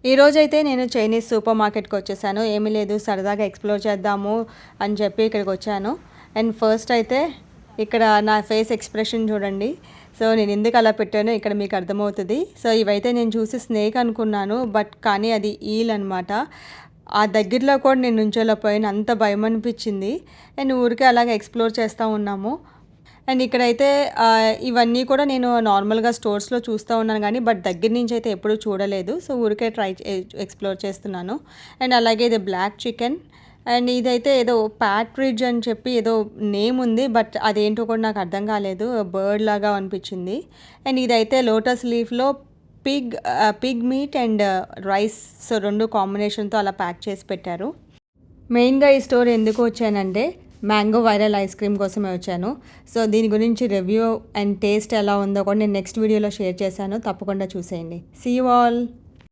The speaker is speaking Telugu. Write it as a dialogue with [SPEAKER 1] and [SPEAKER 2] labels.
[SPEAKER 1] ఈరోజైతే నేను చైనీస్ సూపర్ మార్కెట్‌కి వచ్చేసాను. ఏమీ లేదు, సరదాగా ఎక్స్‌ప్లోర్ చేద్దాము అని చెప్పి ఇక్కడికొచ్చాను. అండ్ ఫస్ట్ అయితే ఇక్కడ నా ఫేస్ ఎక్స్‌ప్రెషన్ చూడండి. సో, నేను ఎందుకు అలా పెట్టానో ఇక్కడ మీకు అర్థమవుతది. సో, ఇవైతే నేను చూసి స్నేక్ అనుకున్నాను. కానీ అది ఈల్ అనమాట. ఆ దగ్గరలో కూడా నేను నుంచోలేకపోయాను. అంత భయమనిపించింది. అండ్ ఊరికే అలాగే ఎక్స్‌ప్లోర్ చేస్తా ఉన్నాము. అండ్ ఇక్కడైతే ఇవన్నీ కూడా నేను నార్మల్‌గా స్టోర్స్‌లో చూస్తా ఉన్నాను గానీ, దగ్గర నుంచి అయితే ఎప్పుడూ చూడలేదు. సో, ఊరికే ఎక్స్‌ప్లోర్ చేస్తున్నాను. అండ్ అలాగే ఇది బ్లాక్ చికెన్. అండ్ ఇదైతే ఏదో ప్యాట్రిడ్జ్ అని చెప్పి ఏదో నేమ్ ఉంది. అదేంటో కూడా నాకు అర్థం కాలేదు. బర్డ్ లాగా అనిపించింది. అండ్ ఇదైతే లోటస్ లీఫ్‌లో pig meat and rice, so 2 కాంబినేషన్‌తో అలా ప్యాక్ చేసి పెట్టారు. మెయిన్‌గా ఈ స్టోర్ ఎందుకు వచ్చానంటే, మ్యాంగో వైరల్ ఐస్ క్రీమ్ కోసమే వచ్చాను. సో, దీని గురించి రివ్యూ అండ్ టేస్ట్ ఎలా ఉందో కూడా నేను నెక్స్ట్ వీడియోలో షేర్ చేశాను. తప్పకుండా చూసేయండి. See you all.